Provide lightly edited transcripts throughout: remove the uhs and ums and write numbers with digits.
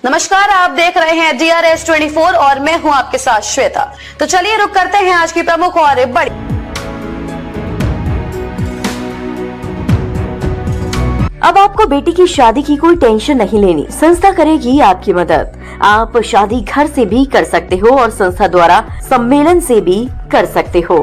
नमस्कार, आप देख रहे हैं DRS 24 और मैं हूं आपके साथ श्वेता। तो चलिए रुक करते हैं आज की प्रमुख और बड़ी। अब आपको बेटी की शादी की कोई टेंशन नहीं लेनी। संस्था करेगी आपकी मदद। आप शादी घर से भी कर सकते हो और संस्था द्वारा सम्मेलन से भी कर सकते हो।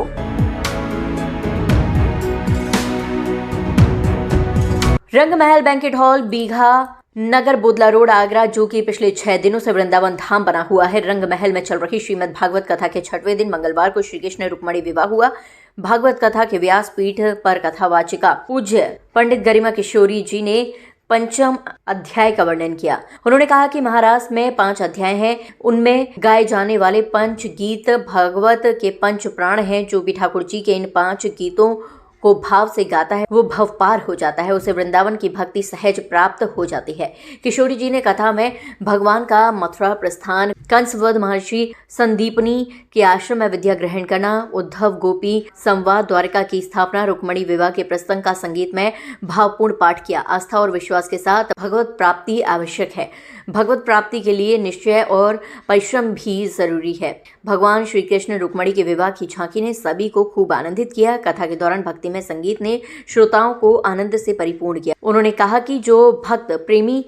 रंगमहल बैंकेट हॉल, बीघा नगर, बोदला रोड, आगरा, जो कि पिछले 6 दिनों से वृंदावन धाम बना हुआ है। रंगमहल में चल रही श्रीमद् भागवत कथा के 6वें दिन मंगलवार को श्री कृष्ण रुक्मणी विवाह हुआ। भागवत कथा के व्यास पीठ पर कथावाचिका पूज्य पंडित गरिमा किशोरी जी ने पंचम अध्याय का वर्णन किया। उन्होंने कहा कि महाराष्ट्र में 5 अध्याय हैं। उनमें गाए जाने वाले पंच गीत भागवत के पंच प्राण हैं। जो भी ठाकुर जी के इन 5 गीतों को भाव से गाता है वो भव पार हो जाता है, उसे वृंदावन की भक्ति सहज प्राप्त हो जाती है। किशोरी जी ने कथा में भगवान का मथुरा प्रस्थान, कंसवध महर्षि संदीपनी के आश्रम में विद्या ग्रहण करना, उद्धव गोपी संवाद, द्वारका की स्थापना, रुक्मणी विवाह के प्रसंग का संगीत में भावपूर्ण पाठ किया। आस्था और विश्वास के साथ भगवत प्राप्ति आवश्यक है। भगवत प्राप्ति के लिए निश्चय और परिश्रम भी जरूरी है। भगवान श्री कृष्ण रुक्मणी के विवाह की झांकी ने सभी को खूब आनंदित किया। कथा के दौरान भक्ति में संगीत ने श्रोताओं को आनंद से परिपूर्ण किया। उन्होंने कहा कि जो भक्त प्रेमी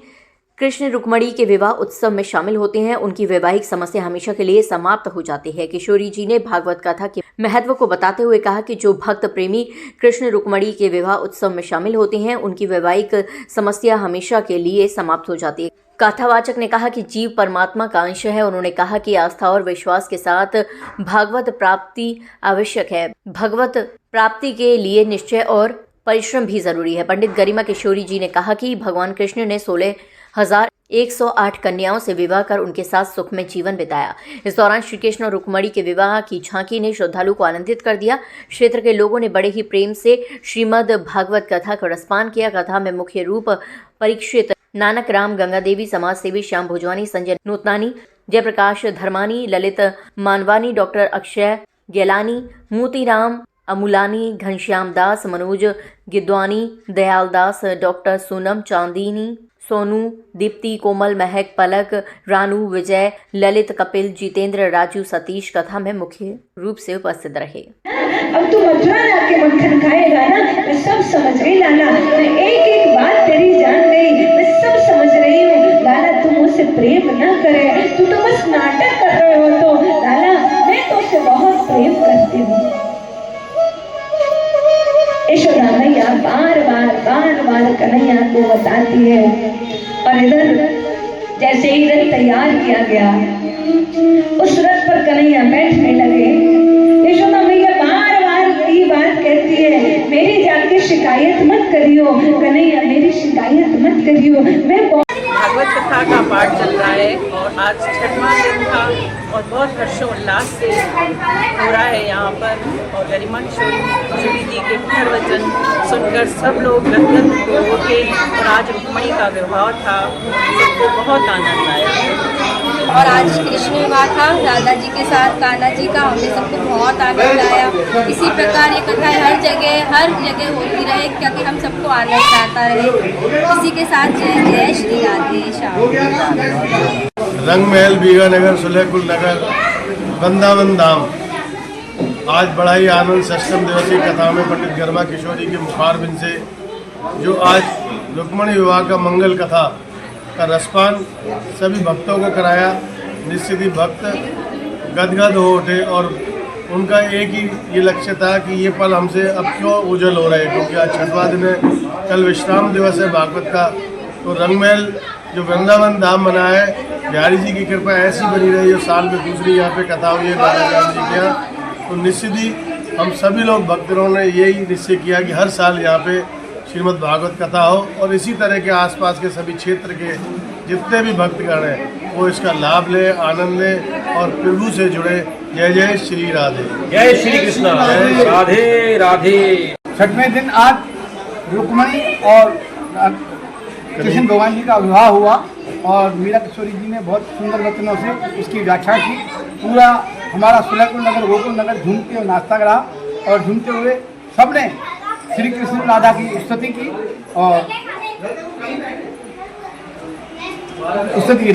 कृष्ण रुक्मणी के विवाह उत्सव में शामिल होते हैं उनकी वैवाहिक समस्या हमेशा के लिए समाप्त हो जाती है। किशोरी जी ने भागवत कथा के महत्व को बताते हुए कहा कि जो भक्त प्रेमी कृष्ण रुक्मणी के विवाह उत्सव में शामिल होते हैं उनकी वैवाहिक समस्या हमेशा के लिए समाप्त हो जाती है। कथावाचक ने कहा कि जीव परमात्मा का अंश है। उन्होंने कहा कि आस्था और विश्वास के साथ भागवत प्राप्ति आवश्यक है। भगवत प्राप्ति के लिए निश्चय और परिश्रम भी जरूरी है। पंडित गरिमा किशोरी जी ने कहा कि भगवान कृष्ण ने 16,108 कन्याओं से विवाह कर उनके साथ सुख में जीवन बिताया। इस दौरान श्री कृष्ण और रुक्मणी के विवाह की झांकी ने श्रद्धालु को आनंदित कर दिया। क्षेत्र के लोगों ने बड़े ही प्रेम से श्रीमद् भागवत कथा का रसपान किया। कथा में मुख्य रूप परीक्षित, नानक राम, गंगा देवी, समाज सेवी श्याम भोजवानी, संजय नूतनानी, जयप्रकाश धर्मानी, ललित मानवानी, डॉक्टर अक्षय गेलानी, मोतीराम अमूलानी, घनश्याम दास, मनोज गिद्वानी, दयाल दास, डॉक्टर सोनम चांदीनी, सोनू, दीप्ति, कोमल, महक, पलक, रानू, विजय, ललित, कपिल, जितेंद्र, राजू, सतीश कथा में मुख्य रूप से उपस्थित रहे। अब तू मथुरा जाके मक्खन खाएगा ना, मैं सब समझ गई लाला, मैं एक एक बात तेरी जान गई, मैं सब समझ रही हूँ लाला। तू मुझसे प्रेम न करे, तू तो बस नाटक कर रहे हो। तो लाला मैं तो उससे बहुत प्रेम करती हूँ। यशोदा मैया बार बार कन्हैया को बताती है। और इधर जैसे ही रथ तैयार किया गया, उस रथ पर कन्हैया बैठने लगे। यशोदा मैया बार बार ये बात कहती है, मेरी जाके शिकायत मत करियो कन्हैया, मेरी शिकायत मत करियो। मैं भागवत कथा का पाठ चल रहा है और आज 6वां दिन था और बहुत हर्षोल्लास से हो रहा है यहाँ पर। और गरिमा किशोरी जी के पुनर्वचन सुनकर सब लोग गदगद हो उठे और आज रुक्मणी का विवाह था, सबको बहुत आनंद आया। और आज कृष्ण विवाह था राधा जी के साथ कान्हा जी का, हमें सबको बहुत आनंद आया। इसी प्रकार ये कथा हर जगह होती रहे, क्योंकि हम सबको आनंद आता रहे। इसी के साथ जय जय श्री राधे श्याम। रंगमहल, बीघा नगर, सुलेकुल नगर, वृंदावन धाम आज बड़ा ही आनंद 6वें दिवसीय कथा में पंडित गरिमा किशोरी के मुखारबिंद से जो आज रुक्मणी विवाह का मंगल कथा का रसपान सभी भक्तों को कराया। निश्चित ही भक्त गदगद हो उठे और उनका एक ही ये लक्ष्य था कि ये पल हमसे अब क्यों उजल हो रहे हैं, क्योंकि आज 6वां दिन है, कल विश्राम दिवस है भागवत का। तो रंगमहल जो वृंदावन धाम बना है, बिहारी जी की कृपा ऐसी बनी रही है। साल में दूसरी यहाँ पे कथा हुई है नारायण जी के यहाँ। तो निश्चित ही हम सभी लोग भक्तों ने यही निश्चय किया कि हर साल यहाँ पे श्रीमद् भागवत कथा हो और इसी तरह के आसपास के सभी क्षेत्र के जितने भी भक्तगण हैं वो इसका लाभ ले, आनंद ले और प्रभु से जुड़े। जय जय श्री राधे, जय श्री कृष्ण, राधे राधे। 6वें दिन आज रुक्मणी और कृष्ण भगवान जी का विवाह हुआ और मीरा किशोरी जी ने बहुत सुंदर वचनों से उसकी व्याख्या की। पूरा हमारा सुलेकुल नगर, गोकुल नगर झूमते और नाचता रहा और झूमते हुए सबने श्री कृष्ण राधा की स्तुति की और स्तुति